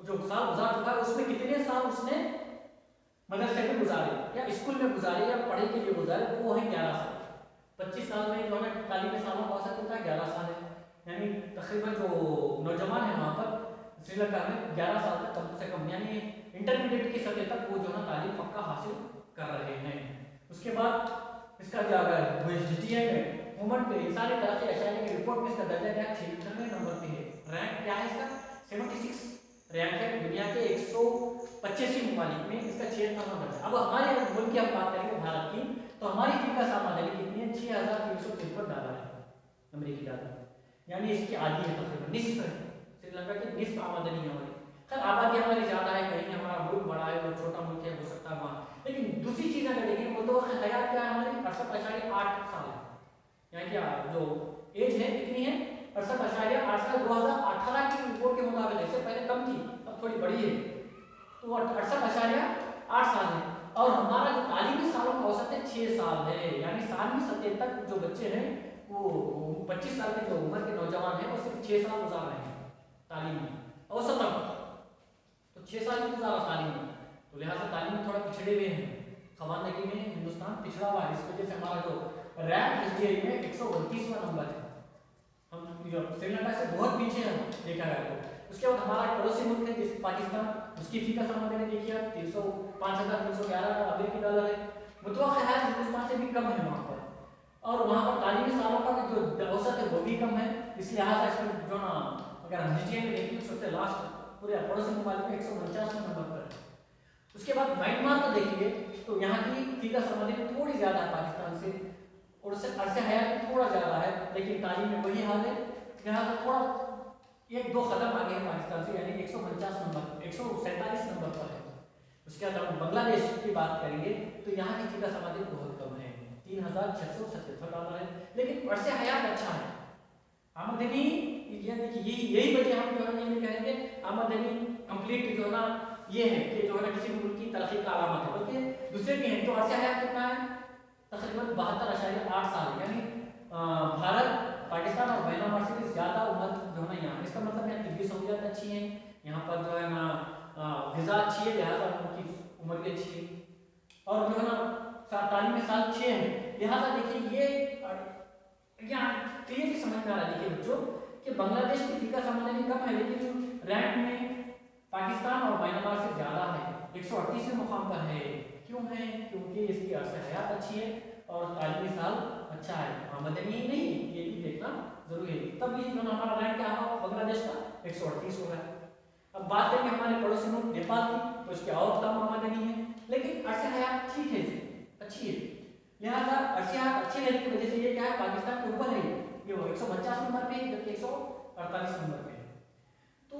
जो साल गुजार चुका है, उसमें कितने साल उसने मदरसे में गुजारे या स्कूल में गुजारे या पढ़ाई के लिए गुजारे, वो है 11 साल। 25 साल में जो है तालीमी सालों का औसत होता है 11 साल है, यानी तकरीबन जो नौजवान है वहाँ पर श्रीलंका में 11 साल तक कम से कम, यानी इंटरमीडिएट की सतह तक वो जो है तालीम पक्का हासिल कर रहे हैं। उसके बाद इसका जो अगर HDI में ह्यूमन इंसानी तरक्की आशारिया की रिपोर्ट में इसका दर्जा क्या है, 76वें नंबर पे है। रैंक क्या है इसका, 76 रैंक है दुनिया के 185 ममालिक में, इसका 76वां दर्जा। अब हमारे मुल्क की हम बात करेंगे भारत की, तो हमारी फीकस आमदनी कितनी है, $6,353 है अमेरिकी डॉलर, यानी इसकी आधी है, तकरीबन निस्फ है, श्रीलंका की निस्फ आमदनी है हमारी। खैर आबादी हमारी ज़्यादा है, कहीं हमारा मुल्क बड़ा है, वो छोटा मुल्क है, हो सकता है वहाँ। लेकिन दूसरी चीज़ अगर देखें, मुतवक्किल हयात क्या है हमारी, 68.8 साल है, यानी क्या जो एज है कितनी है, 68.8 साल। 2018 की रिपोर्ट के मुताबिक, इससे पहले कम थी, अब थोड़ी बड़ी है, तो वो 68.8 साल है। और हमारा जो तालीमी सालों का औसत है 6 साल है, यानी 7वीं सतह तक जो बच्चे हैं, वो 25 साल के जो उम्र के नौजवान हैं, वो सिर्फ 6 साल गुजार रहे हैं तालीम में औसतन, तो 6 साल की गुजारा तालीम में, तो लिहाजा तालीम में थोड़ा पिछड़े हुए हैं, खवानगी में हिंदुस्तान पिछड़ा हुआ है। इस वजह से हमारा जो रैंक HDI में 129वां नंबर है, हम श्रीलंका से बहुत पीछे हैं देखा जाए तो। उसके बाद हमारा पड़ोसी मुल्क है जैसे पाकिस्तान, उसकी फीकस आमदनी देखिए 5,311 अमेरिकी डॉलर है, मुतवक्किल हयात हिंदुस्तान से भी कम है वहाँ पर, और वहाँ पर तालीमी सालों का भी जो औसत है वो भी कम है। इस लिहाजा इसमें जो ना अगर हम HDI में देखें तो सबसे लास्ट पूरे पड़ोसी ममालिक में 149वें नंबर पर है। उसके बाद म्यांमार को देखिए तो यहाँ की फीकस आमदनी थोड़ी ज़्यादा है पाकिस्तान से, और उससे अरसे हयात थोड़ा ज़्यादा है, लेकिन तालीम में वही हाल है, लिहाजा थोड़ा 1-2 कदम आगे है पाकिस्तान से, यानी 149 नंबर 147 नंबर पर है। اس کے بعد ہم بنگلہ دیش کی بات کریں گے تو یہاں کی فیکا سماجی بہت کم ہے، 3677 ہے، لیکن عرص حیات اچھا ہے۔ آمدنی یہی وجہ ہم جو ہے یہ کہیں گے آمدنی کمپلیٹ جو ہے نا یہ ہے کہ جو ہے نا کسی بھی ملک کی ترقی کا علامت ہے، بلکہ دوسرے بھی ہیں۔ تو عرص حیات کتنا ہے؟ تقریباً 72.8 سال، یعنی بھارت پاکستان اور میانمار سے زیادہ عمر جو ہے نا یہاں، اس کا مطلب ہے طبی سہولیات اچھی ہیں یہاں پر، جو ہے نا غذا اچھی ہے، لہٰذا ان کی عمر بھی اچھی ہے، اور جو ہے نا تعلیمی سال 6 ہے، لہٰذا دیکھیے یہ یہاں کلیئرلی سمجھ میں آ رہا ہے دیکھیے بچوں کہ بنگلہ دیش کی فیکا سماجی کم ہے، لیکن رینک میں پاکستان اور میانمار سے زیادہ ہے، 138ویں مقام پر ہے۔ کیوں ہے؟ کیونکہ اس کی عرص حیات اچھی ہے اور تعلیمی سال اچھا ہے، آمدنی ہی نہیں، یہ بھی دیکھنا ضروری ہے، تب یہ جو ہمارا رینک کیا ہوا بنگلہ دیش کا 138 ہو رہا ہے۔ اب بات کریں گے ہمارے پڑوسی ملک نیپال کی، تو اس کی اور کم آمدنی ہے، لیکن عرص حیات ٹھیک ہے، اچھی ہے، لہٰذا عرص حیات اچھی رہنے کی وجہ سے یہ کیا ہے پاکستان کے اوپر ہے، یہ 150 نمبر پہ ہے جبکہ 148 نمبر پہ ہے۔ تو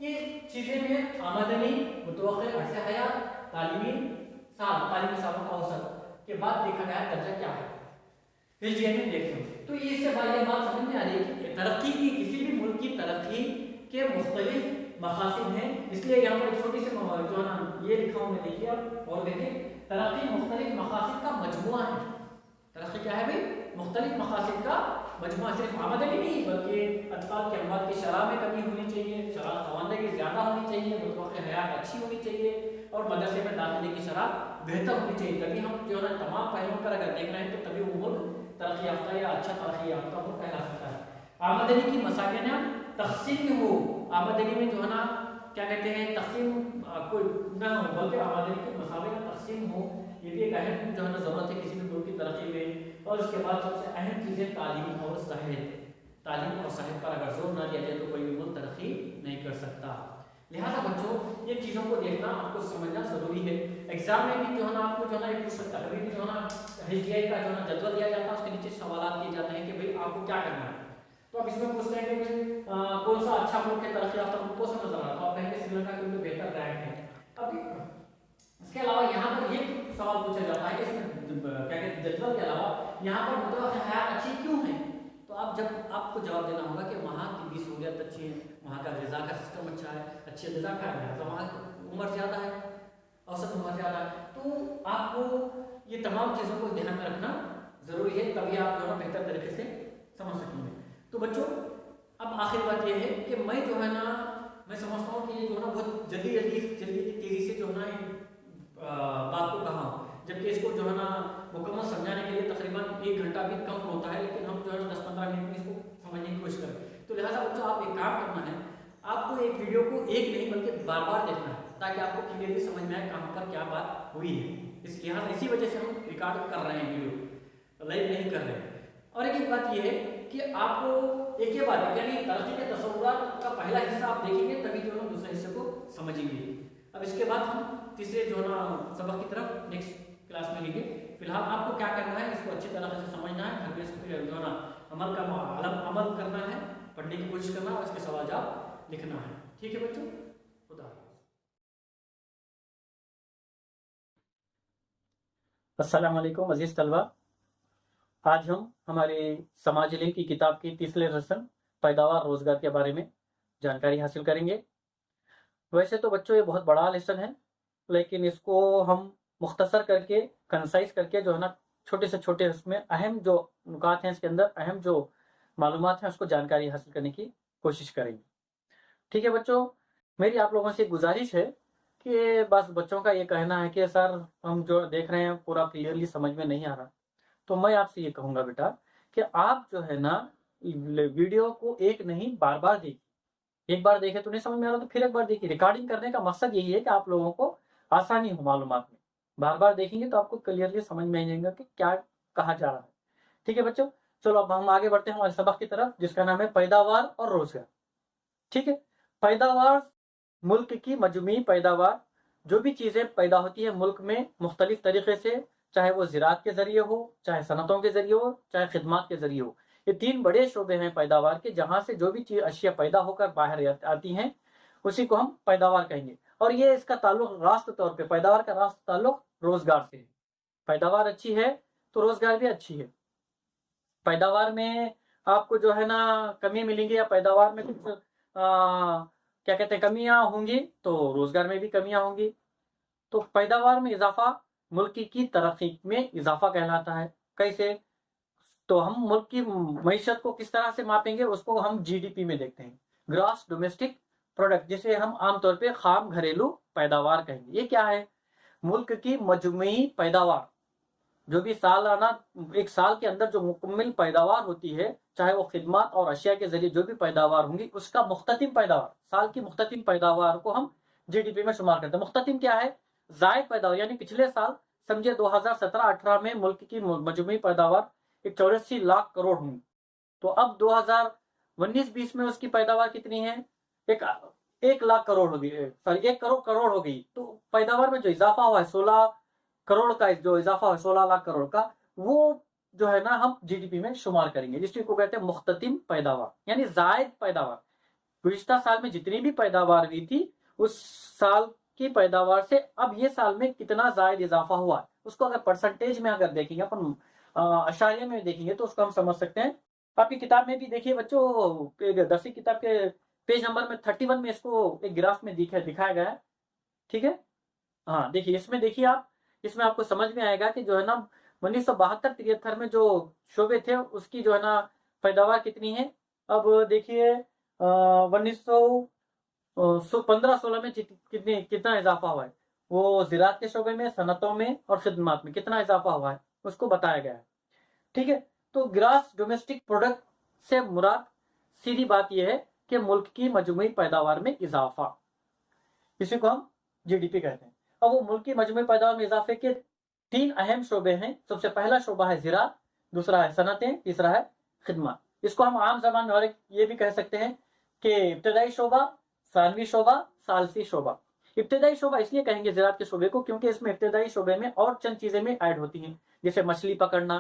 یہ چیزیں میں آمدنی، متوقع عرص حیات، تعلیمی سالوں کا اوسط کے بعد دیکھا گیا درجہ کیا ہے، پھر یہ ہم دیکھتے ہیں۔ تو اس سے یہ بات سمجھ میں آ رہی ہے کہ ترقی کی کسی بھی ملک کی ترقی کے مختلف مقاصد ہیں، اس لیے یہاں پر ایک چھوٹی سی جو ہے نا یہ لکھا ہوں میں، دیکھیے آپ اور دیکھیں، ترقی مختلف مقاصد کا مجموعہ ہے۔ ترقی کیا ہے بھائی؟ مختلف مقاصد کا مجموعہ، صرف آمدنی نہیں بلکہ اطفال کے اموات کی شرح میں کمی ہونی چاہیے، شرح خواندگی زیادہ ہونی چاہیے، متوقع حیات اچھی ہونی چاہیے، اور مدرسے میں داخلے کی شرح بہتر ہونی چاہیے، تبھی ہم جو ہے نا تمام پہلوؤں پر اگر دیکھ رہے ہیں تو تبھی وہ ملک ترقی یافتہ یا اچھا ترقی یافتہ ملک کہلا سکتا ہے۔ آمدنی کی مساکنہ تقسیم ہو، آمدنی میں جو ہے نا کیا کہتے ہیں تقسیم کوئی نہ ہو بلکہ آمدنی کی مساوی تقسیم ہو، یہ بھی ایک اہم جو ہے نا ضرورت ہے کسی بھی ملک کی ترقی میں۔ اور اس کے بعد سب سے اہم چیز ہے تعلیم اور صحت، تعلیم اور صحت پر اگر زور نہ دیا جائے تو کوئی بھی ملک ترقی نہیں کر سکتا۔ لہٰذا بچوں یہ چیزوں کو دیکھنا آپ کو سمجھنا ضروری ہے۔ ایگزام میں بھی جو ہے نا آپ کو جو ہے نا یہ پوچھ سکتا ہے، کبھی بھی جو ہے نا HDI کا جو ہے نا جدول دیا جاتا ہے، اس کے نیچے سوالات کیے جاتے ہیں کہ بھئی آپ کو کیا کرنا ہے، تو اب اس میں پوچھتے ہیں کہ کون سا اچھا ملک ہے ترقی یافتہ ملک، کون سا نظر آتا ہے، آپ کہیں گے سری لنکا کیونکہ بہتر رینک ہے۔ اب اس کے علاوہ یہاں پر یہ سوال پوچھا جاتا ہے کہ اس میں کیا کہتے ہیں جدول کے علاوہ یہاں پر متوقع حیات اچھی کیوں ہے، تو آپ جب آپ کو جواب دینا ہوگا کہ وہاں طبی سہولیات اچھی ہیں، وہاں کا غذا کا سسٹم اچھا ہے، اچھی غذا کھا رہے ہیں، وہاں عمر زیادہ ہے، اوسط عمر زیادہ ہے، تو آپ کو یہ تمام چیزوں کو دھیان میں رکھنا ضروری ہے، تبھی آپ جو ہے بہتر طریقے سے سمجھ سکیں گے۔ تو بچوں اب آخری بات یہ ہے کہ میں جو ہے نا میں سمجھتا ہوں کہ یہ جو ہے نا بہت جلدی تیزی سے جو ہے نا بات کو کہا ہوں، جبکہ اس کو جو ہے نا مکمل سمجھانے کے لیے تقریباً 1 گھنٹہ بھی کم ہوتا ہے، لیکن ہم جو ہے 10-15 منٹ میں اس کو سمجھنے کی کوشش کریں۔ تو لہٰذا بچوں آپ ایک کام کرنا ہے، آپ کو ایک ویڈیو کو ایک نہیں بلکہ بار بار دیکھنا ہے تاکہ آپ کو کلیئرلی سمجھ میں آئے کہاں پر کیا بات ہوئی ہے۔ اس لحاظ اسی وجہ سے ہم ریکارڈ کر رہے ہیں، ویڈیو لائیو نہیں کر رہے ہیں۔ اور ایک بات یہ ہے کہ آپ کو ایک ہی بات یعنی ترقی کے تصورات کا پہلا حصہ آپ دیکھیں گے تبھی جو ہے دوسرے حصے کو سمجھیں گے۔ اب اس کے بعد ہم تیسرے جو ہے نا سبق کی طرف نیکسٹ کلاس میں لیں گے۔ فی الحال آپ کو کیا کرنا ہے، اس کو اچھی طرح سے سمجھنا ہے، گھر میں اس پہ جو ہے نا عمل کرنا ہے، پڑھنے کی کوشش کرنا ہے اور اس کے سوال جواب لکھنا ہے۔ ٹھیک ہے بچوں، خدا حافظ۔ السلام علیکم عزیز طلبہ، آج ہم ہماری سماج علم کی کتاب کی تیسرے لیسن پیداوار روزگار کے بارے میں جانکاری حاصل کریں گے۔ ویسے تو بچوں یہ بہت بڑا لیسن ہے، لیکن اس کو ہم مختصر کر کے کنسائز کر کے جو ہے نا چھوٹے سے چھوٹے اس میں اہم جو نکات ہیں، اس کے اندر اہم جو معلومات ہیں اس کو جانکاری حاصل کرنے کی کوشش کریں گے۔ ٹھیک ہے بچوں، میری آپ لوگوں سے گزارش ہے کہ بس بچوں کا یہ کہنا ہے کہ سر ہم جو دیکھ رہے ہیں پورا کلیئرلی سمجھ میں نہیں آ رہا، تو میں آپ سے یہ کہوں گا بیٹا کہ آپ جو ہے نا ویڈیو کو ایک نہیں بار بار دیکھیے۔ ایک بار دیکھے تو نہیں سمجھ میں آ رہا تو پھر ایک بار دیکھیے۔ ریکارڈنگ کرنے کا مقصد یہی ہے کہ آپ لوگوں کو آسانی ہو معلومات میں، بار بار دیکھیں گے تو آپ کو کلیئرلی سمجھ میں آ جائے گا کہ کیا کہا جا رہا ہے۔ ٹھیک ہے بچوں، چلو اب ہم آگے بڑھتے ہیں ہمارے سبق کی طرف، جس کا نام ہے پیداوار اور روزگار۔ ٹھیک ہے، پیداوار ملک کی مجموعی پیداوار، جو بھی چیزیں پیدا ہوتی ہیں ملک میں مختلف طریقے سے، چاہے وہ زراعت کے ذریعے ہو، چاہے صنعتوں کے ذریعے ہو، چاہے خدمات کے ذریعے ہو، یہ 3 بڑے شعبے ہیں پیداوار کے، جہاں سے جو بھی چیز اشیاء پیدا ہو کر باہر آتی ہیں اسی کو ہم پیداوار کہیں گے۔ اور یہ اس کا تعلق راست طور پہ پیداوار کا راست تعلق روزگار سے ہے. پیداوار اچھی ہے تو روزگار بھی اچھی ہے. پیداوار میں آپ کو جو ہے نا کمی ملیں گی یا پیداوار میں کچھ کیا کہتے ہیں کمیاں ہوں گی تو روزگار میں بھی کمیاں ہوں گی. تو پیداوار میں اضافہ ملک کی ترقی میں اضافہ کہلاتا ہے. کیسے؟ تو ہم ملک کی معیشت کو کس طرح سے ماپیں گے، اس کو ہم جی ڈی پی میں دیکھتے ہیں، گراس ڈومیسٹک پروڈکٹ، جسے ہم عام طور پہ خام گھریلو پیداوار کہیں گے. یہ کیا ہے؟ ملک کی مجموعی پیداوار، جو بھی سالانہ ایک سال کے اندر جو مکمل پیداوار ہوتی ہے، چاہے وہ خدمات اور اشیاء کے ذریعے جو بھی پیداوار ہوں گی، اس کا مختتم پیداوار، سال کی مختتم پیداوار کو ہم جی ڈی پی میں شمار کرتے ہیں. مختتم کیا ہے؟ زائد پیداوار، یعنی پچھلے سال سمجھے 2017-18 میں ملک کی مجموعی پیداوار 84 لاکھ کروڑ ہوئی. تو اب 2019-20 میں اس کی پیداوار کتنی ہے؟ ایک لاکھ کروڑ ہو گئی، سوری 1 کروڑ ہو گئی. تو پیداوار میں جو اضافہ ہوا ہے 16 کروڑ کا، جو اضافہ ہوا 16 لاکھ کروڑ کا، وہ جو ہے نا ہم جی ڈی پی میں شمار کریں گے، جس کو کہتے ہیں مختتم پیداوار، یعنی زائد پیداوار. گزشتہ سال میں جتنی بھی پیداوار ہوئی تھی، اس سال کی پیداوار سے اب یہ سال میں کتنا زائد اضافہ ہوا ہے، اس کو اگر پرسنٹیج میں اگر دیکھیں گے، اپن اشاریہ میں دیکھیں گے، تو اس کو ہم سمجھ سکتے ہیں. آپ کی کتاب میں بھی دیکھیے بچوں، 10ویں کتاب کے پیج نمبر میں 31 میں اس کو ایک گراف میں دکھایا گیا ہے. ٹھیک ہے، ہاں دیکھیے، اس میں دیکھیے آپ، اس میں آپ کو سمجھ میں آئے گا کہ جو ہے نا 1972-73 میں جو شعبے تھے، اس کی جو ہے نا پیداوار کتنی ہے. اب دیکھیے 1915-16 میں کتنا اضافہ ہوا ہے. وہ زراعت کے شعبے میں، صنعتوں میں اور خدمات میں کتنا اضافہ ہوا ہے، اس کو بتایا گیا ہے. ٹھیک ہے، تو گراس ڈومیسٹک پروڈکٹ سے مراد سیدھی بات یہ ہے کہ ملک کی مجموعی پیداوار میں اضافہ، اسی کو ہم جی ڈی پی کہتے ہیں. اب وہ ملک کی مجموعی پیداوار میں اضافے کے 3 اہم شعبے ہیں. سب سے پہلا شعبہ ہے زراعت، دوسرا ہے صنعتیں، تیسرا ہے خدمات. اس کو ہم عام زبان میں اور یہ بھی کہہ سکتے ہیں کہ ابتدائی شعبہ، ثانوی شعبہ، ثالثی شعبہ. ابتدائی شعبہ اس لیے کہیں گے زراعت کے شعبے کو کیونکہ اس میں ابتدائی شعبے میں اور چند چیزیں میں ایڈ ہوتی ہیں، جیسے مچھلی پکڑنا،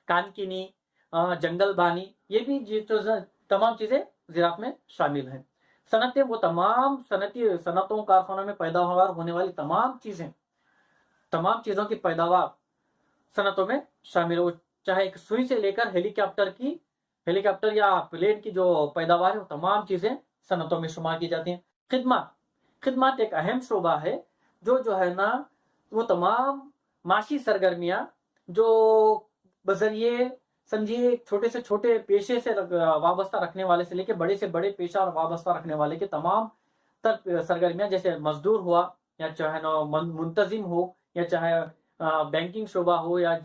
کانکنی، جنگل بانی، یہ بھی تمام چیزیں زراعت میں شامل ہیں. صنعتیں وہ تمام صنعتوں کارخانوں میں پیداوار ہونے والی تمام چیزوں کی پیداوار صنعتوں میں شامل ہو، چاہے ایک سوئی سے لے کر ہیلی کاپٹر یا پلین کی جو پیداوار ہے، وہ تمام چیزیں صنعتوں میں شمار کی جاتی ہیں. خدمات ایک اہم شعبہ ہے جو ہے نا وہ تمام معاشی سرگرمیاں جو بذریعے سمجھیے چھوٹے سے چھوٹے پیشے سے وابستہ رکھنے والے سے لے کے بڑے سے بڑے پیشہ اور وابستہ رکھنے والے کے تمام سرگرمیاں، جیسے مزدور ہوا یا چاہے منتظم ہو یا چاہے بینکنگ شعبہ ہو یا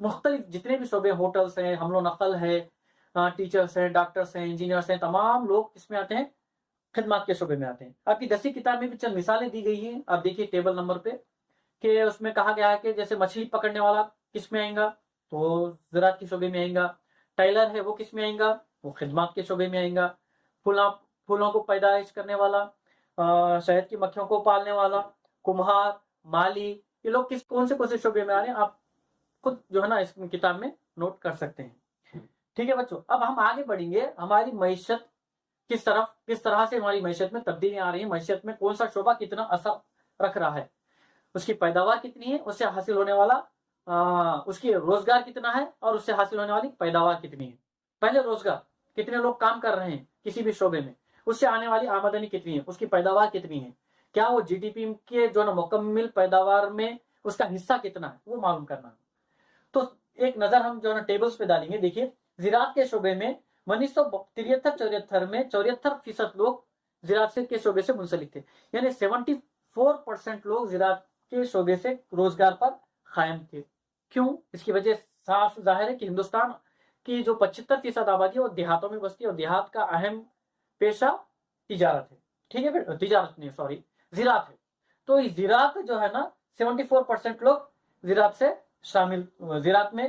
مختلف جتنے بھی شعبے، ہوٹلس ہیں، حمل و نقل ہے، ٹیچرس ہیں، ڈاکٹرس ہیں، انجینئرس ہیں، تمام لوگ اس میں آتے ہیں، خدمات کے شعبے میں آتے ہیں. آپ کی 10ویں کتاب میں بھی چند مثالیں دی گئی ہیں. آپ دیکھیے ٹیبل نمبر پہ کہ اس میں کہا گیا ہے کہ جیسے مچھلی پکڑنے والا کس میں آئیں گا، تو وہ زراعت کے شعبے میں آئیں گا. ٹیلر ہے، وہ کس میں آئیں گا، وہ خدمات کے شعبے میں آئیں گا. پھولوں کو پیدائش کرنے والا، شہد کی مکھیوں کو پالنے والا، کمہار، مالی، یہ لوگ کون سے شعبے میں آ رہے ہیں، آپ خود جو ہے نا اس کتاب میں نوٹ کر سکتے ہیں. ٹھیک ہے بچوں، اب ہم آگے بڑھیں گے. ہماری معیشت کس طرح سے ہماری معیشت میں تبدیلیاں آ رہی ہیں، معیشت میں کون سا شعبہ کتنا اثر رکھ رہا ہے، اس کی پیداوار کتنی ہے، اس سے حاصل ہونے والا اس کی روزگار کتنا ہے، اور اس سے حاصل ہونے والی پیداوار کتنی ہے. پہلے روزگار، کتنے لوگ کام کر رہے ہیں کسی بھی شعبے میں، اس سے آنے والی آمدنی کتنی ہے، اس کی پیداوار کتنی ہے، کیا وہ جی ڈی پی کے جو نا مکمل پیداوار میں اس کا حصہ کتنا ہے، وہ معلوم کرنا ہے. تو ایک نظر ہم جو ہے نا ٹیبلز پہ ڈالیں گے. دیکھیے زراعت کے شعبے میں 1973-74 میں 74% لوگ زراعت کے شعبے سے منسلک تھے، یعنی 74% لوگ زراعت کے شعبے سے روزگار پر قائم تھے. کیوں؟ اس کی وجہ صاف ظاہر ہے کہ ہندوستان کی جو 75% آبادی ہے وہ دیہاتوں میں بستی ہے، اور دیہات کا اہم پیشہ تجارت ہے. ٹھیک ہے، زراعت ہے. تو زراعت جو ہے نا 74% لوگ زراعت میں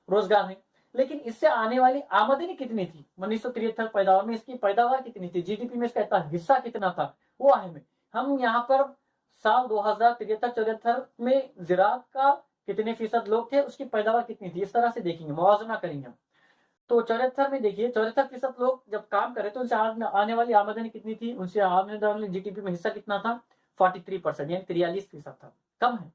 روزگار ہیں. لیکن اس سے آنے والی آمدنی کتنی تھی 1973 پیداوار میں، اس کی پیداوار کتنی تھی، جی ڈی پی میں اس کا حصہ کتنا تھا، وہ اہم ہے. ہم یہاں پر سال 2073-74 میں زراعت کا کتنے فیصد لوگ تھے، اس کی پیداوار کتنی تھی، اس طرح سے دیکھیں گے، موازنہ کریں گے. تو 74 میں دیکھیے 74% لوگ جب کام کرے تو ان سے آنے والی آمدنی کتنی تھی، ان سے آنے والی جی ڈی پی میں حصہ کتنا تھا، 43%, यानी 43% था, कम है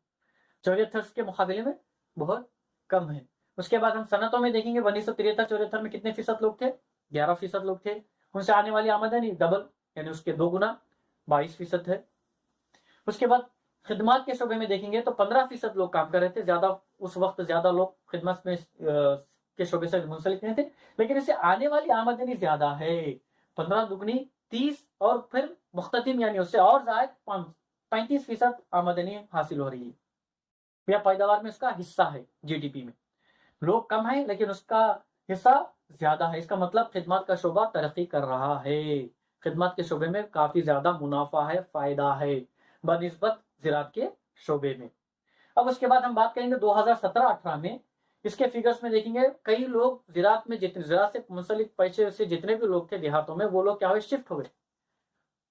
74 के मुकाबले में बहुत कम है। उसके बाद हम सनतों में देखेंगे 1973-74 में कितने फीसद लोग थे, 11% लोग थे। उनसे आने वाली आमदनी डबल यानी उसके 2 गुना 22% है। उसके बाद खिदमत के शोबे में देखेंगे तो 15% लोग काम कर रहे थे, ज्यादा उस वक्त ज्यादा लोग खिदमत में के शोबे से मुंसलिक नहीं थे, लेकिन इससे आने वाली आमदनी ज्यादा है, 15 दुगनी 30 और फिर मुख्ततिम यानी उससे और जायद 35% आमदनी हासिल हो रही है, या पैदावार में उसका हिस्सा है। जीडीपी में लोग कम है लेकिन उसका हिस्सा ज्यादा है, इसका मतलब खिदमत का शोबा तरक्की कर रहा है, खिदमत के शोबे में काफी ज्यादा मुनाफा है, फायदा है बनिस्बत ज़राअत के शोबे में। अब उसके बाद हम बात करेंगे 2017-18 में, इसके फिगर्स में देखेंगे कई लोग ज़राअत में जितने ज़राअत से मुंसलिक पैसे से जितने भी लोग थे देहातों में, वो लोग क्या हुए, शिफ्ट हो गए,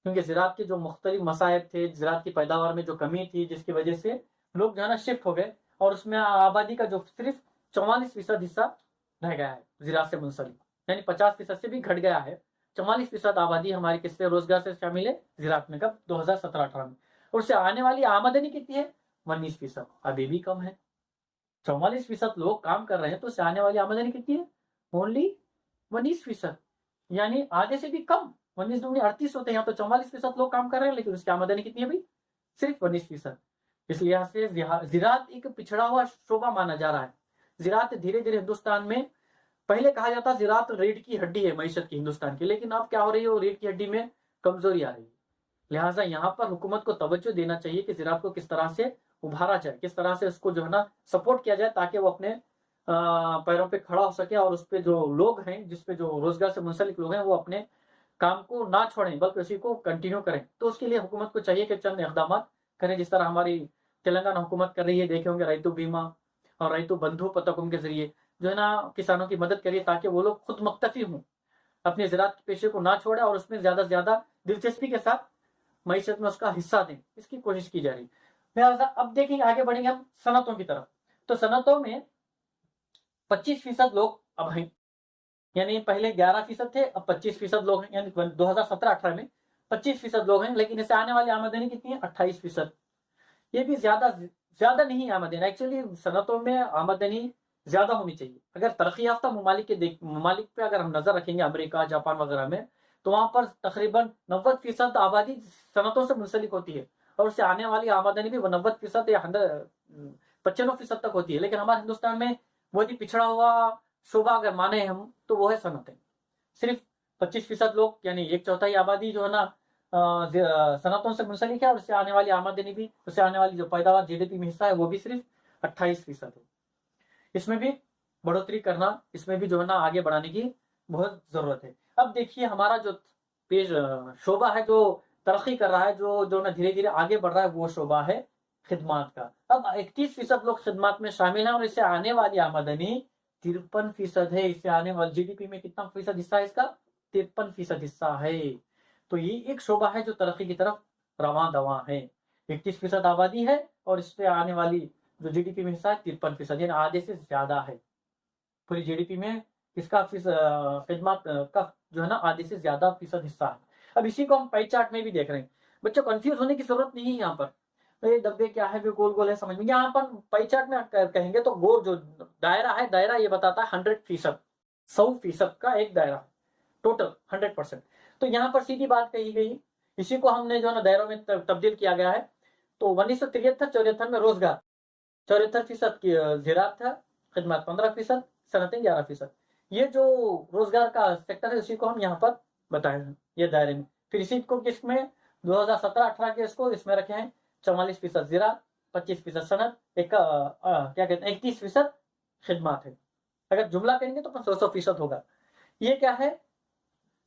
क्योंकि ज़राअत के जो मुख्तलिफ मसाइब थे, ज़राअत की पैदावार में जो कमी थी, जिसकी वजह से लोग जो है ना शिफ्ट हो गए, और उसमें आबादी का जो सिर्फ 44% हिस्सा रह गया है ज़राअत से मुंसलिक, यानी 50% से भी घट गया है। 44% आबादी हमारी किससे रोजगार से शामिल है, ज़राअत में, कब 2017-18 में। और उससे आने वाली आमदनी कितनी है, 19%, अभी भी कम है। 44% लोग काम कर रहे हैं तो उससे आने वाली आमदनी कितनी है, ओनली 19%, यानी आधे से भी कम। 19 दूनी 38 होते हैं, तो 44% लोग काम कर रहे हैं, लेकिन उसकी आमदनी कितनी है भाई, सिर्फ 19%। इस लिहाज से ज़राअत एक पिछड़ा हुआ शोबा माना जा रहा है। ज़राअत धीरे धीरे हिंदुस्तान में, पहले कहा जाता ज़राअत रीढ़ की हड्डी है मैशत की हिंदुस्तान की, लेकिन अब क्या हो रही है, वो रीढ़ की हड्डी में कमजोरी आ रही है। लिहाजा यहाँ पर हुकूमत को तवज्जो देना चाहिए कि ज़राअत को किस तरह से उभारा जाए, किस तरह से उसको जो है ना सपोर्ट किया जाए, ताकि वो अपने पैरों पे खड़ा हो सके, और उस पे जो लोग हैं, जिस पे जो रोजगार से मुंसलिक लोग हैं, वो अपने काम को ना छोड़ें बल्कि उसी को कंटिन्यू करें। तो उसके लिए हुकूमत को चाहिए कि चंद इक़दाम करें, जिस तरह हमारी तेलंगाना हुकूमत कर रही है, देखे होंगे रैतु बीमा और रैतु बंधु पथकम के जरिए जो है ना किसानों की मदद करिए, ताकि वो लोग खुद मुक्तफी हों, अपने ज़राअत के पेशे को ना छोड़े और उसमें ज्यादा से ज्यादा दिलचस्पी के साथ मैशत में उसका हिस्सा दें, इसकी कोशिश की जा रही है। अब देखेंगे, आगे बढ़ेंगे हम सनतों की तरफ। तो सनतों में 25% लोग अब हैं, यानी पहले 11% थे, अब 25% लोग हैं, यानी 2017-18 में 25% लोग हैं, लेकिन इससे आने वाली आमदनी कितनी है, 28%। ये भी ज्यादा नहीं आमदनी, एक्चुअली सनतों में आमदनी ज्यादा होनी चाहिए। अगर तरक्की याफ्ता ममालिक पे अगर हम नजर रखेंगे, अमेरिका, जापान वगैरह में, तो वहां पर तकरीबन 90% आबादी सनतों से मुंसलिक होती है, और उससे आने वाली आमदनी भी 90% या 95% तक होती है। लेकिन हमारे हिंदुस्तान में बहुत ही पिछड़ा हुआ शोबा अगर माने हम, तो वो है सनतें। सिर्फ 25% लोग, यानी 1/4 आबादी जो है ना सनतों से मुंसलिक है, और उससे आने वाली आमदनी भी, उससे आने वाली जो पैदावार जीडीपी में हिस्सा है, वो भी सिर्फ 28% है। इसमें भी बढ़ोतरी करना, इसमें भी जो है ना आगे बढ़ाने की बहुत जरूरत है। अब देखिए हमारा जो पेश शोबा है जो तरक्की कर रहा है, जो ना धीरे धीरे आगे बढ़ रहा है, वो शोबा है खिदमत का। अब 31% लोग खिदमत में शामिल हैं, और इससे आने वाली आमदनी 53% है। इससे आने वाली जीडीपी में कितना फीसद हिस्सा है इसका, 53% हिस्सा है। तो ये एक शोबा है जो तरक्की की तरफ रवां दवा है। 31% आबादी है, और इससे आने वाली जो जीडीपी में हिस्सा है 53%, यानी आधे से ज्यादा है। पूरी जीडीपी में इसका खिदमत का जो है ना आधे से ज्यादा फीसद हिस्सा है। अब इसी को हम पाई चार्ट में भी देख रहे हैं। बच्चों कंफ्यूज होने की जरूरत नहीं है यहाँ पर, तो ये डब्बे क्या है, गोल गोल है, समझ में। यहाँ पर पाई चार्ट में कहेंगे तो गोल जो दायरा है, दायरा ये बताता है 100%, 100% का एक दायरा, टोटल 100%। तो यहाँ पर सीधी बात कही गई, इसी को हमने जो है ना दायरों में तब्दील किया गया है। तो 1973-74 में रोजगार 74% की ज़राअत था, खिदमत 15%, सनतें 11%। ये जो रोजगार का सेक्टर है, उसी को हम यहाँ पर बताए हैं ये दायरे में। फिर इसी को किसमें 2017-18 के इसको इसमें रखे हैं 44% ज़राअत, 25% सनत, क्या कहते हैं 31% खिदमत है। अगर जुमला करेंगे तो 100% होगा। ये क्या है,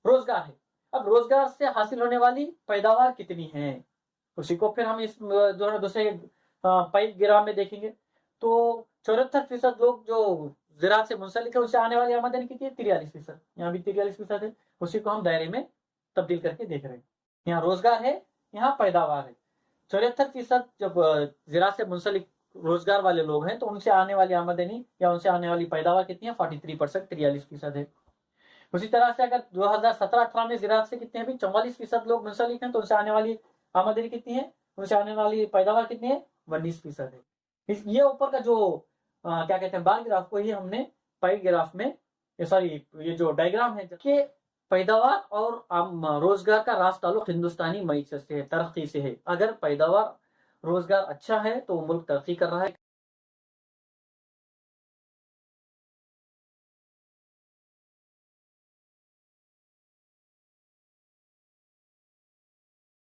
रोजगार है। अब रोजगार से हासिल होने वाली पैदावार कितनी है, उसी को फिर हम इस जो है दूसरे पाइप गिराम में देखेंगे। तो 74% लोग जो ज़राअत से मुंसलिक है, उससे आने वाली आमदनी कितनी है, 43%। यहाँ भी 43% है, उसी को हम दायरे में तब्दील करके देख रहे हैं। यहाँ रोजगार है, यहाँ पैदावार है। 74% जब ज़राअत से मुंसलिक रोजगार वाले लोग हैं, तो उनसे आने वाली आमदनी या उनसे आने वाली पैदावार कितनी है, 43%, 43% है। उसी तरह से अगर 2017-18 में ज़राअत से कितने हैं, 44% लोग मुंसलिक हैं, तो उनसे आने वाली आमदनी कितनी है, ان سے آنے والی پیداوار کتنی ہے 19% ہے. یہ اوپر کا جو کیا کہتے ہیں بار گراف کو ہی ہم نے پائی گراف میں سوری یہ جو ڈائیگرام ہے کہ پیداوار اور روزگار کا راست تعلق ہندوستانی معیشت سے ہے، ترقی سے ہے. اگر پیداوار روزگار اچھا ہے تو ملک ترقی کر رہا ہے.